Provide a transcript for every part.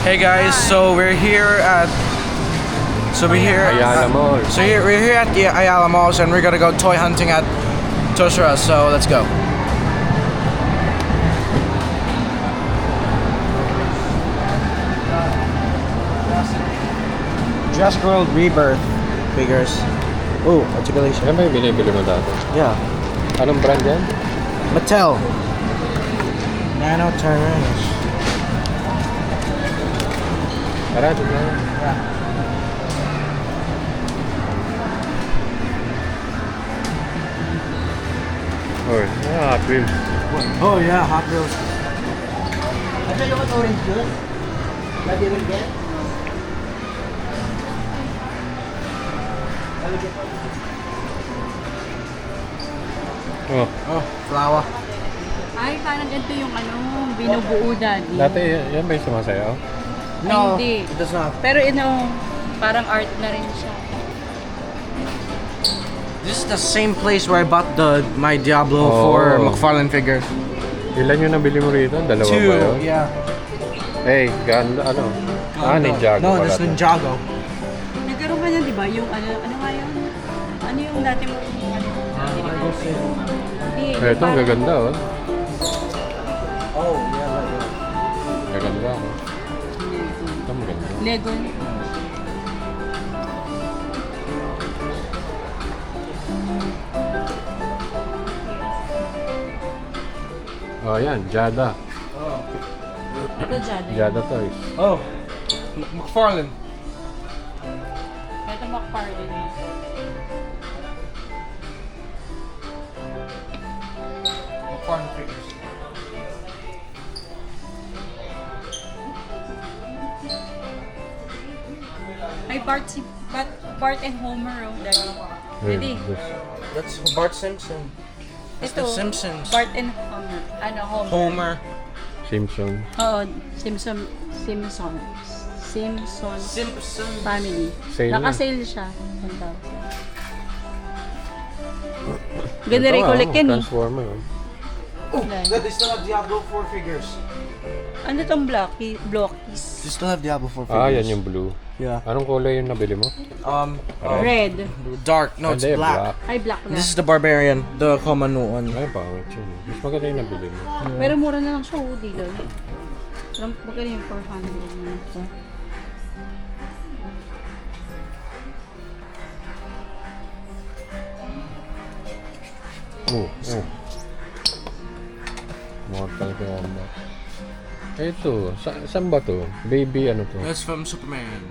Hey guys, so we're here at Ayala Mall. we're here at the Ayala Malls and we're gonna go toy hunting at Toys R Us. So let's go. Just World Rebirth figures. Oh, articulation. Yan ba yung binibili mo dati? Yeah. Anong brand yan? Mattel. Nano Tyrannus. Tara, dito na. Oh, Hot Wheels. Oh yeah, Hot Wheels. Ito yung orange juice. Pwede rin get? Oh, Oh, flower. Ay, parang ganito yung binubuo daddy. dati yan ba yung sumasayaw? No, Hindi. it does not. Pero parang art na rin siya. This is the same place where I bought my Diablo Oh. 4 McFarlane figures. Ilan yung nabili mo rito? Dalawa ba yun? yeah. Hey, ganda, ano? Ninjago No, pala that's to. Ninjago. Nagkaroon ka niyan, di ba? Yung ano nga yun? Ano yung dati mo? Hindi, yung Ito, ang parang- gaganda, oh. Oh, yeah. Gaganda, oh. Ito, maganda. Lego. Oh, yan, Jada. Ito dyan. Jada toys. Oh, McFarlane. Ito McFarlane. McFarlane figures. Ay, Bart and Homer, oh, daddy. Ready? That's Bart Simpson. That's Ito, the Simpsons. Bart and Homer. Ano, Homer? Homer. Simpson. Oo, Simpson family. Sale na. Naka-sale siya. 1,000. Ganda rin Ito, collect yan eh. Transformer, oh. Oh, they still have Diablo 4 figures. Ano tong blockies? They still have Diablo 4 figures. Ah, yan yung blue. Yeah. Anong kulay yung nabili mo? Red. Dark. No, it's Hindi, black. Ay, black na. This is the Barbarian, the Komanu one. Ay, pangit yun. Mas maganda yung nabili mo. Pero mura na lang siya, oh, dealer. Pero magkano yung 400 na ito? Oh. Mortal Kombat. Ito, saan ba to? Baby ano to? That's from Superman.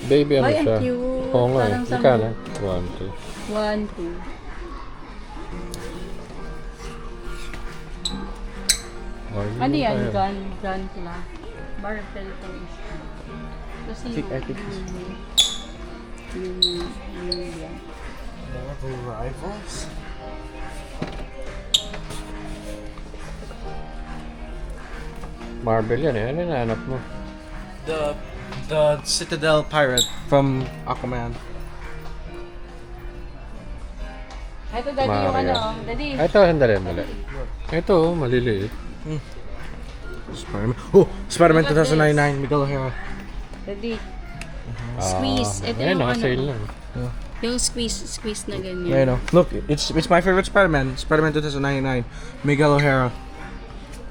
Baby ano Ay, ang siya? cute. Oo nga, Parang sa- magkano? 1, 2. 1, 2. Ano yan? Gun pala. Barbell to is. Kasi I think yung yan. Marvel Rivals? Marvel yan eh. Ano yung nahanap mo? The Citadel Pirate from Aquaman. Ito daddy yung Mario. daddy. Ito, sandali. Ito, maliliit. Spider-Man. Oh, Spider-Man 2099, Miguel O'Hara. Daddy. Squeeze. Ito Ayun, yung naka-sale lang. Yung squeeze na ganyan. Yeah, you know. Look, it's my favorite Spider-Man. Spider-Man 2099, Miguel O'Hara.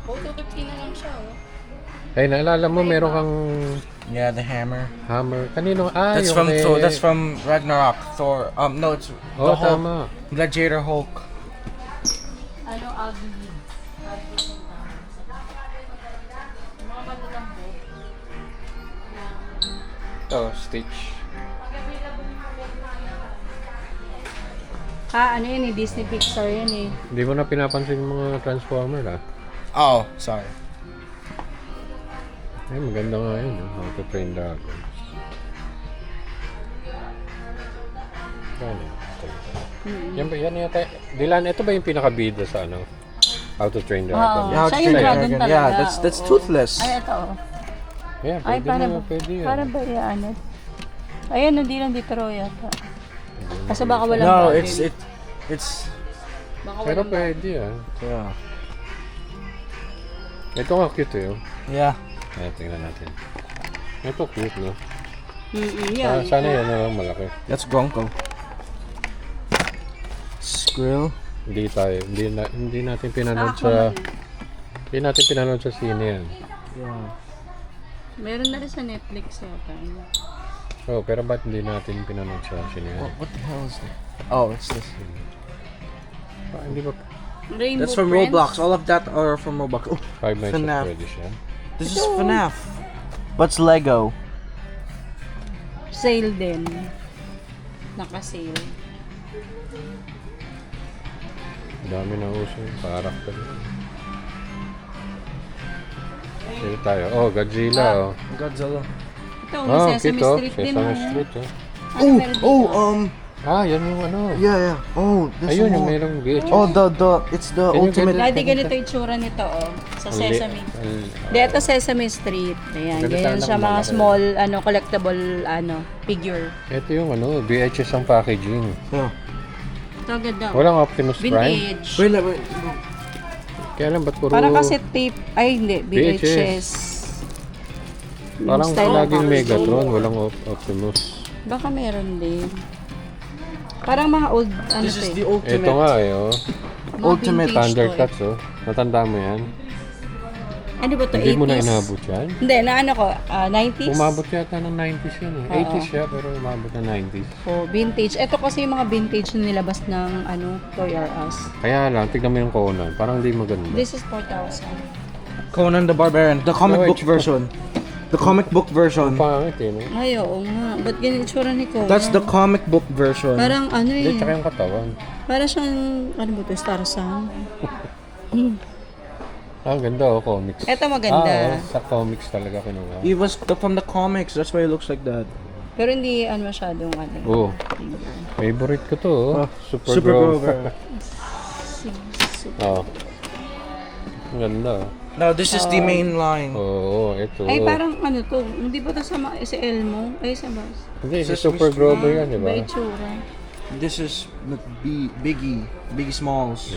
Oh, 250 na lang siya, oh. Ay, naalala mo, meron kang Yeah, the hammer. hammer. Kanino? That's yung from kay- Thor. That's from Ragnarok. Thor. No, it's Oh, the Hulk. tama. Gladiator Hulk. Ano, Alvin? Mga malulambo. Ito, Stitch. Ano yun eh, Disney Pixar yan eh. Hindi mo na pinapansin yung mga Transformer, ah. Oh, sorry. Ay, maganda nga yun. How to Train Dragon. Yan ba? Yan yata. Dylan, ito ba yung pinakabida sa ano? How to Train Dragon? Oo. Yeah, Siya yung dragon talaga. Yeah, that's oo. toothless. Ay, ito oh. Yeah, Ay, pwede para na, ba? pwede yan. Para ba yan? Ayan, hindi lang dito raw yata. Kasi baka walang No, battery. it's Baka Pero walang battery. pwede ah. yeah. Ito nga cute eh. Oh. Yeah. Ayan, tingnan natin. Ito cute, no? Yan. Sana yan na lang malaki. That's Gonko. Skrill. Hindi natin pinanood sa... Hindi natin pinanood sa sine yan. Yeah. Meron na rin sa Netflix yata. Oh, pero ba't hindi natin pinanood sa sine yan? What the hell is that? Oh, it's this. Hindi ba Rainbow That's from Friends. Roblox. All of that are from Roblox. Oh, Five Nights FNAF. at Freddy's yan? this is FNAF. What's Lego? Sale din. Naka-sale. Dami na uso yung character. Dito tayo. Oh, Godzilla. Oh. Godzilla. Ito, may Sesame kito. Street din. Sesame Oh. Street. Oh. Ano meron dito? Yan yung ano. Yeah. Oh, this Ayun, one yung more. merong VHS. Oh, it's the Can you get ultimate. Dati ganito yung tsura nito, oh. Sa Sesame. Di, ito Sesame Street. Ayan, Ganito ganyan sana siya kung mga malaki. small, collectible, figure. Ito yung ano, VHS ang packaging. Yeah. Ito, ganda. Walang Optimus Prime. Vintage. Wait. Kaya lang, ba't puro... Parang kasi tape, ay hindi, VHS. VHS. Parang Style laging box. Megatron, walang Optimus. Baka meron din. Parang mga old, This is the Ito ultimate. nga eh, oh. mga ultimate vintage Thundercats, oh. Natanda mo yan? toy. Ano ba ito? Hindi mo na 80s? inabot yan? Hindi, na ano ko, 90s? Umabot yata ng 90s yan eh. Oo. 80s siya, pero umabot ng 90s. Oh, vintage. Ito kasi yung mga vintage na nilabas ng Toy R Us. Kaya lang, tignan mo yung Conan. Parang di maganda. This is 4,000. Conan the Barbarian, the comic No, book version. The comic book version. Pangit eh, no? Ay, oo nga. Ba't ganyan itsura ni Conan? That's the comic book version. Parang Hindi, eh. tsaka yung katawan. Parang siyang, ano ba ito? Tarzan. Ang ganda oh, comics. Ito maganda. Sa comics talaga kinuha. It was from the comics. That's why it looks like that. Pero hindi masyadong Oh, favorite ko to oh. Oh, Super, Super Grover. Grover. Oh. Ang ganda oh. No, this is the main line. Oo, ito. Ay, parang to. Hindi ba ito si Elmo? Ay, sa bas. Hindi, si Sesame Super Street. Grover yan, di ba? Ba itsura? This is Biggie Smalls.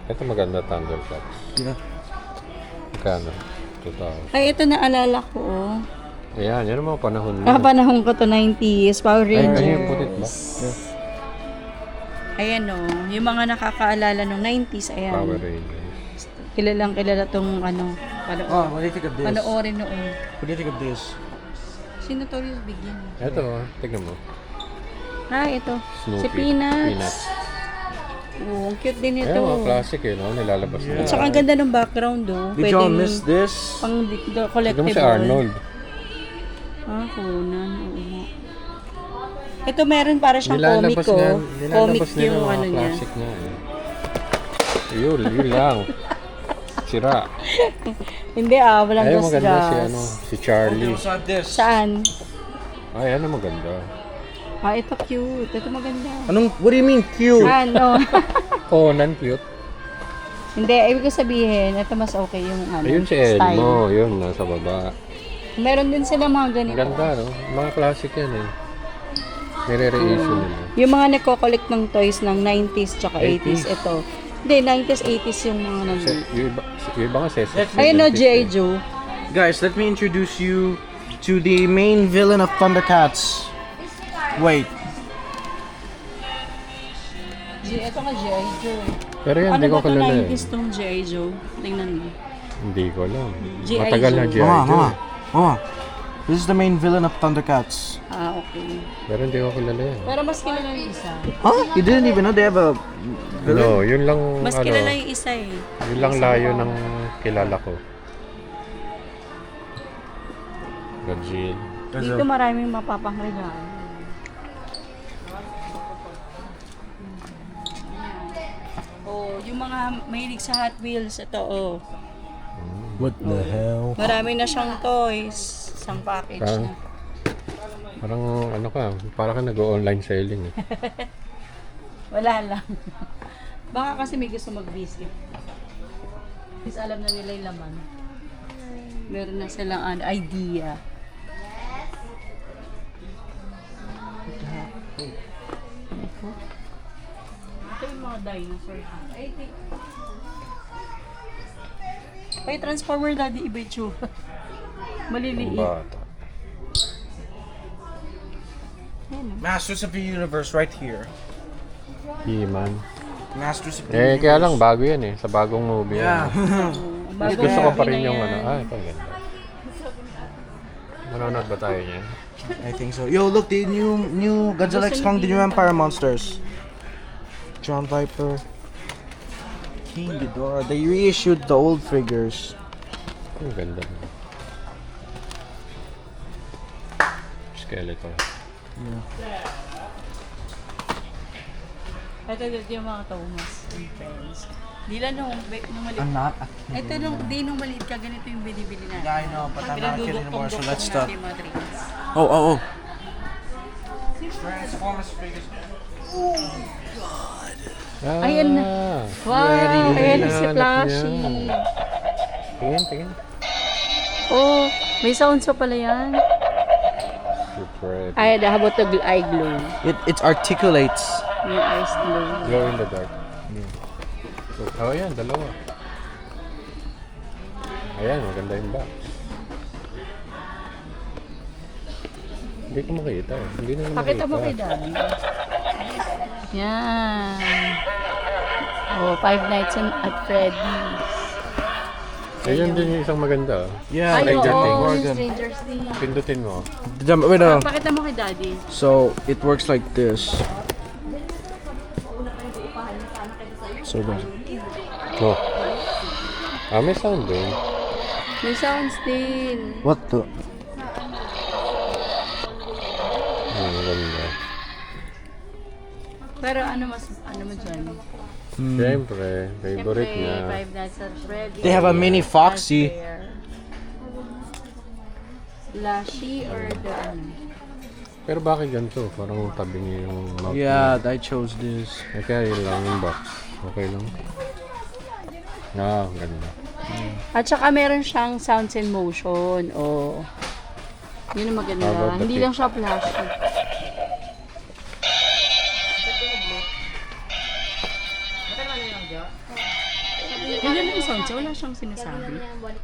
Ito maganda, Thundercats. Yeah. Magkano? 2,000. Ay, ito naalala ko, oh. Ayan, yan ang mga panahon mo. Panahon ko to 90s, Power Ay, Rangers. yung putit ba? Ayan, oh. Yung mga nakakaalala nung 90s, ayan. Power Rangers. Kilalang kilala tong Oh, what do you think of this? panoorin noon. What do you think of this? Si Notorious Big yan. Ito, tignan mo. Ito. Snoopy. Si Peanuts. Peanuts. Oh, ang cute din ito. Ayan, mga classic eh, no? Nilalabas na. At saka ang ganda ng background, oh. Did y'all miss this? pang Tignan mo collectible. si Arnold. Conan. Oo nga. Ito meron para siyang comic, Nilalabas oh. nilalabas Comic nila yung mga niya. classic nga eh. Yun lang. Sira. Hindi walang Ay, maganda si gas. si Charlie. not this. Saan? Ay, ano maganda. Ito cute. Ito maganda. What do you mean cute? Ano? Conan, cute. Hindi, ibig ko sabihin, ito mas okay yung Ayun si style. Elmo, yun, nasa baba. Meron din sila mga Ang ganito. ganda, no? Mga classic yan eh. Nire-reissue nila. Yung mga nagko-collect ng toys ng 90s tsaka 80s, 80s. ito. Hindi, 90s, 80s yung mga nandun. Yung iba nga Sesame. Ayun no, G.I. Joe. Guys, let me introduce you to the main villain of Thundercats. Wait. Ito nga G.I. Joe. Pero yan, Ano hindi ko ba ito kilala 90s eh. tong G.I. Joe? Tingnan mo. Hindi ko alam. G.I. Matagal na Joe. G.I. Joe. Mama. This is the main villain of Thundercats. Okay. Pero hindi ko kilala yan. Pero mas kilala yung isa. Huh? You didn't even know they have a villain? No, yun lang, Mas kilala yung isa eh. yun lang layo ng kilala ko. Godzilla. Dito maraming mapapangregalo. Oh, yung mga mahilig sa Hot Wheels, ito oh. What the hell? Marami na siyang toys. Isang package Parang, na. parang ano ka, parang ka nag-online selling eh. Wala lang. Baka kasi may gusto mag-visit. Kasi alam na nila yung laman. Meron na silang idea. Ito yung mga dinosaur. Ay, Transformer Daddy, iba yung tsura. Maliliit. Bata. Ayan, Masters of the Universe right here. He-Man. Masters of the Eh, Universe. kaya lang bago yan eh. Sa bagong movie. Yeah. Yan. Mas Bagong gusto ko pa movie rin na yung yan. ano. Ito ganda. Manonood ba tayo niyan? I think so. Yo, look, the new Godzilla X Kong, the new Empire monsters. John Viper. King Ghidorah. They reissued the old figures. Ang ganda. Skeleton. Ito yung mga Thomas and Friends. Di lang nung maliit. I'm not. Ito nung maliit ka, ganito yung binibili natin. Yeah, I know, but I'm not a kid anymore, so let's stop. Natin yung mga trinkets. Oh. Transformers figures. Ah, Ayan na. Wow! Ayan na si Hinahanap Flashy. niya. Tingin. Oh, may sounds pa pala yan. Super. Ay, how about the eye glow? It articulates. Yung eyes glow. Glow in the dark. Oh, ayan, dalawa. Ayan, maganda yung box. Hindi ko makita eh. Hindi na makita. Pakita mo kay Daddy. Yan. Oh, Five Nights at Freddy's. Ayan din yung isang maganda. Yeah, Ay, Stranger oo, Things. yung Stranger Things. Pindutin mo. Wait, no. Pakita mo kay Daddy. So it works like this. So good. Oh. Ah, may sound din. May sounds din. What the? Maganda. Pero ano mo dyan? Siyempre, favorite Siyempre, niya. Five Nights at Freddy's. They have a mini Foxy. Lashy or the ano? Pero bakit ganito? Parang tabi niya yung mouth Yeah, I chose this. niya. Eh, kaya yun lang yung box. Okay lang. Ah, ganda. At saka meron siyang sounds and motion. Oh. Yun ang maganda. How about the Hindi pic? lang siya flashy. Hindi lang yung sounds. Wala siyang sinasabi.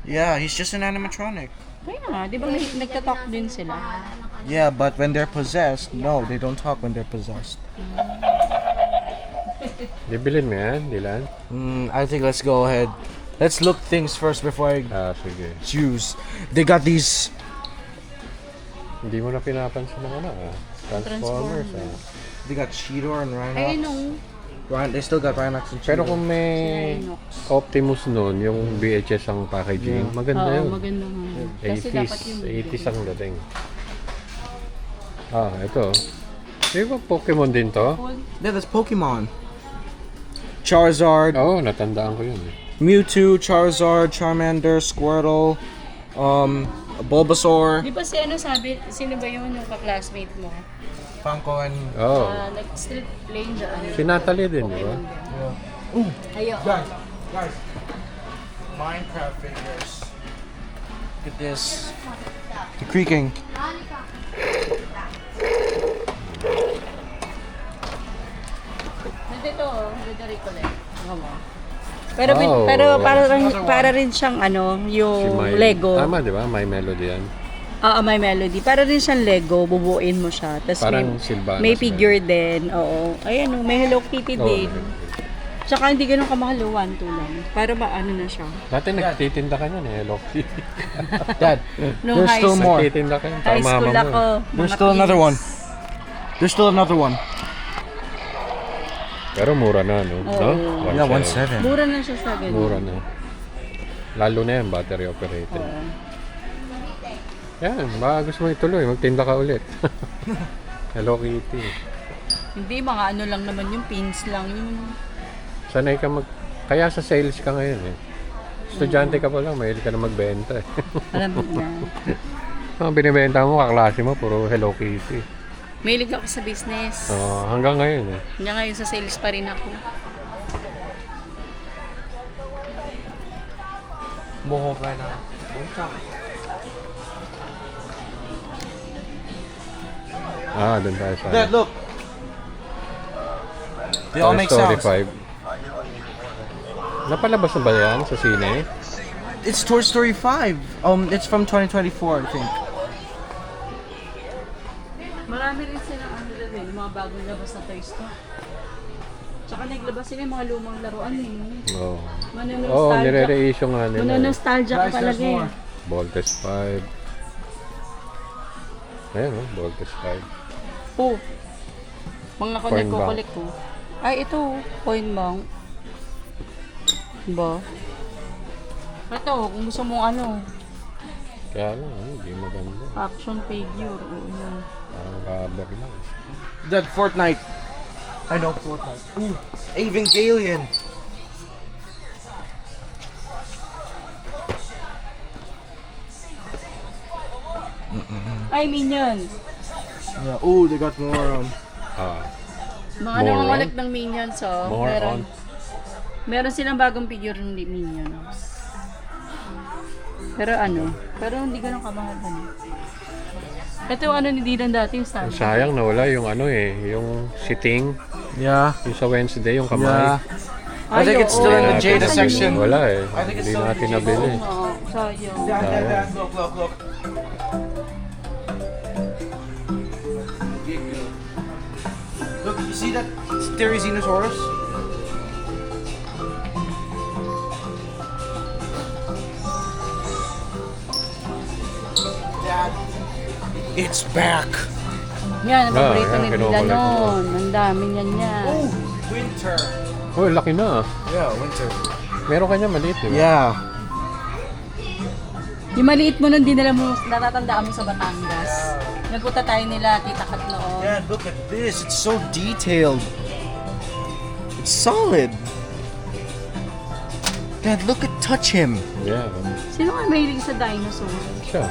Yeah, he's just an animatronic. Kaya nga, di ba nagtatalk din sila? Yeah, but when they're possessed, no, they don't talk when they're possessed. Bibilin mo yan, Dylan? I think let's go ahead. Let's look things first before I Ah, sige. choose. They got these. Hindi mo na pinapansin ng ano ah. Transformers ah. They got Cheetor and Ay, Rhinox. nung They still got Rhinox and Pero Cheetor. kung may Optimus noon, yung VHS ang packaging, maganda Oo, yun. maganda nga. Kasi 80s, dapat yung 80s ang dating. Ah, ito. Di ba Pokemon din to? Yeah, that's Pokemon. Charizard, Oo, natandaan ko yun eh. Mewtwo, Charizard, Charmander, Squirtle, Bulbasaur, Di ba si ano sabi, sino ba yun yung ka-classmate mo? Funko, and Oo. Nag-street lane dyan. Si Natalie din, di ba? Ayun. guys, Minecraft figures. Look at this. The creaking. Nandito, nandito recollect. Pero Oh. para rin siyang ano, yung My, Lego. Tama, di ba? My Melody yan. Oo, may melody. Para rin siyang Lego, bubuin mo siya. Tapos Parang Sylvanas may figure din. Oo. Ayan, oh, may Hello Kitty Oo, din. Tsaka hindi ganun kamahal, 1-2 lang. Para ba ano na siya? Dati nagtitinda ka niyan eh, Hello Kitty. Dad, Nung there's high still school. more. Nagtitinda ka yun. High Tama school mo. ako. There's mga still another kids. one. There's still another one. Pero mura na, no? Oo. No? Yeah, 1.7. 1.7. Mura na siya sa ganun. Mura na. Lalo na yan, battery operated. Oo. Yan, baka gusto mo ituloy, magtinda ka ulit. Hello Kitty. Hindi, mga ano lang naman yung pins lang. Yung Sanay ka Kaya sa sales ka ngayon eh. Estudyante ka pa lang, mahilig ka na magbenta eh. alam mo na. Ang binibenta mo, kaklase mo, puro Hello Kitty. Mahilig ako sa business. Hanggang ngayon eh. Hanggang ngayon sa sales pa rin ako. Mohawk right now. Ah, doon tayo sa Dad, look. They all Toy make Story sounds. 5. Napalabas na ba yan sa sine? It's Toy Story 5. It's from 2024, I think. Marami rin silang ano din, yung mga bagong labas na toys to. Tsaka naglabas sila yung mga lumang laruan eh. Oo. Manonostalgia. Oo, nire-reissue nga nila. Manonostalgia ka Guys, talaga there's eh. more. Voltes 5. Ayan, oh, Voltes 5. Oh. Mga Coin nagko-collect ko. Ay, ito. Coin bank. Ba? Ito, kung gusto mong ano, Kaya lang, hindi maganda. action figure. Oo, yun. Parang cover lang. That Fortnite. I know Fortnite. Ooh, Evangelion. Ay, Minions. Yeah. Ooh, they got more. Ah, Mga More nangangalit ng Minions, oh. more on. Meron silang bagong figure ng Minions. Pero ano, pero hindi ganun kamahal ano. Ito yung ano ni Dylan dati, yung stand. Sayang nawala yung ano eh, yung sitting, Yeah. yung sa Wednesday, yung kamay. Yeah. I think it's still in the Natin- Jada section. Wala eh. I think it's Hindi still in natin the nabili. Oo, sayang. Dad, look, look, look. Look, you see that Therizinosaurus? Dad, it's back. Yan, ang paborito yan, ni Dylan kinukulit ko. noon. Ang dami niyan yan. Oh, winter. Oh, laki na. Yeah, winter. Meron kanya maliit, di ba? Yeah. Yung maliit mo nun, dinala mo, natatandaan mo sa Batangas. Nagpunta tayo nila, Tita Kat noon. Dad, look at this. It's so detailed. It's solid. Dad, look at touch him. Yeah. Sino nga mahilig sa dinosaur? Siya.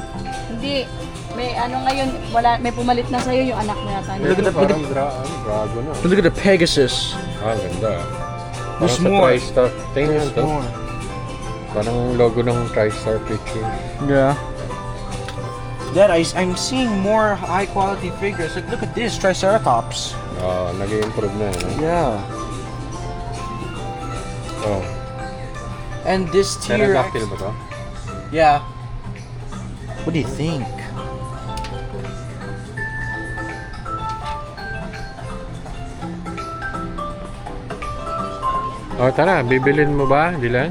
Hindi. May ano ngayon, wala, may pumalit na sa'yo yung anak mo yata. Look at the- Parang dragon na. Look at the Pegasus. Ah, ganda. There's Parang sa more. TriStar. Tingnan to. More. Parang logo ng TriStar picture. Yeah. Dad, I'm seeing more high quality figures. Like, look at this Triceratops. Nag-i-improve na yun. Yeah. Oh. And this T-Rex. Pterodactyl ba to? Yeah. What do you think? Oh, tara. Bibilin mo ba, Dylan?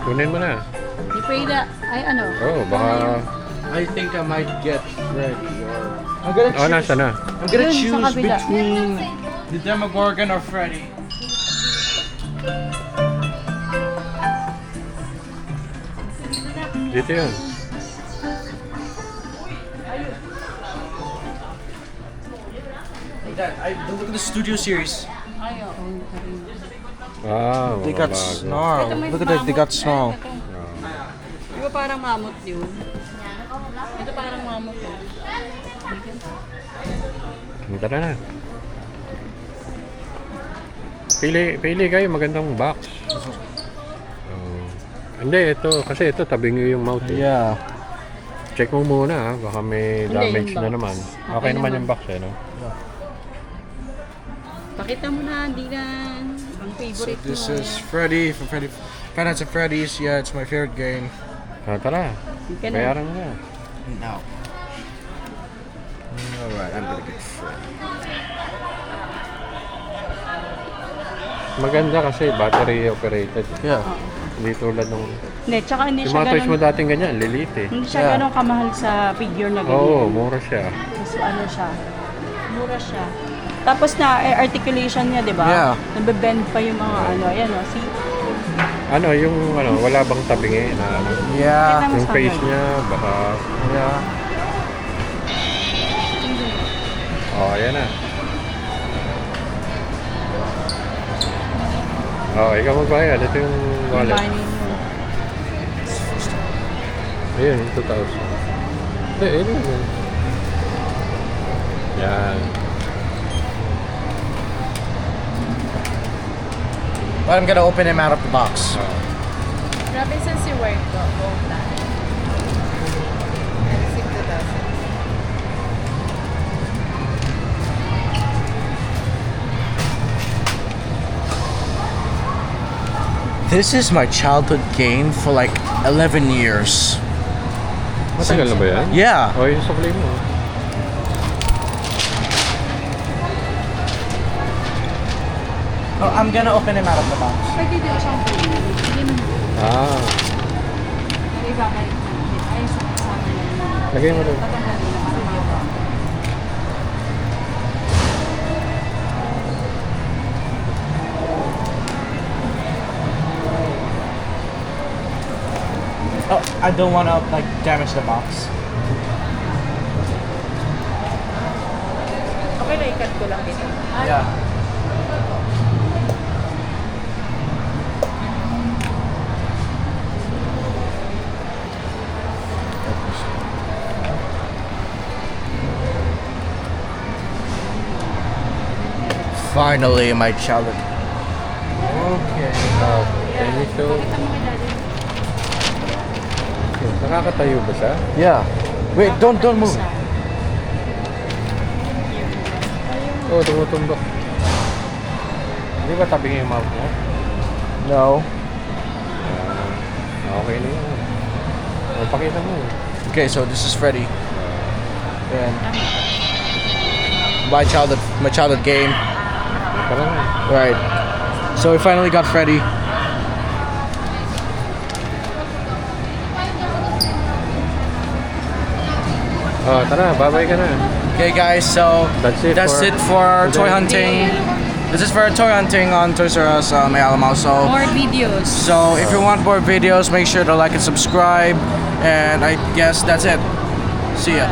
Kunin mo na. Di pwede, ay ano? Oh, baka... I think I might get Freddy or I'm gonna Oh, nasa na. I'm gonna Yun, sa choose kabila. between the Demogorgon or Freddy. Dito yun. Dad, look at the Studio Series. Ay, oo. Ah, They mga got bago. snarl. Look at that. They got snarl. Di ba parang mamut yun? Ito parang mamut yun. Tara na. Pili kayo, magandang box. Oh. Hindi, ito. Kasi ito, tabi nyo yung mouth. Eh. Yeah. Check mo muna, ha. Baka may Hindi, damage yung na box. naman. Okay Okay naman naman. yung box, eh, no? Pakita mo na, Dylan. Ang So favorite this mo. is Freddy from Freddy. Five Nights at Freddy's. Yeah, it's my favorite game. Ah, tara. Ka na. Bayaran mo na. No. Alright, I'm gonna get Freddy. Maganda kasi battery operated. Yeah. Hindi tulad nung... Hindi, tsaka hindi Yung siya mga toys mo ganun, dating ganyan, lilit eh. hindi siya Yeah. ganun kamahal sa figure na ganyan. Oo, mura siya. Kasi ano siya, mura siya. Tapos na articulation niya, di ba? Yeah. Nabebend pa yung mga ano, ayan o, see? Ano, yung ano, wala bang tabingi na ano? Yeah. Kita mo Yung sa face ganun. niya, baka... Yeah. Oh, ayan na. Oh, ikaw magbayad. Ito yung wallet. Money mo. Ayun, 2,000. Hindi, ayun yun. Yan. But I'm gonna open him out of the box. Oh. Grabe sa si work ko, buong tayo. And 6,000. This is my childhood game for like 11 years. Matagal na ba yan? Yeah. Oh, yung sukli mo. Oh, I'm gonna open him out of the box. Pwede din siyang free. Hindi mo. Ah, Pero ibabalik natin. Ay, sa kasama na. lagay mo doon. Tatanggalin na para mawa. Oh, I don't wanna like damage the box. Okay na, ikat ko lang dito. Yeah. Finally, my childhood. Okay. Can you show? Nakakatayo ba siya? Yeah. Wait, don't move. Oo, tumutumbok. Hindi ba tabi yung mouth mo? No. Okay na yun. O, pakita mo. Okay, so this is Freddy. And my childhood game. Tara na. Right. So we finally got Freddy. Oh, tara, babay ka na. Okay, guys. So That's it for our toy hunting. This is for our toy hunting on Toys R Us, May Alamo. So More videos. So if you want more videos, make sure to like and subscribe. And I guess that's it. See ya.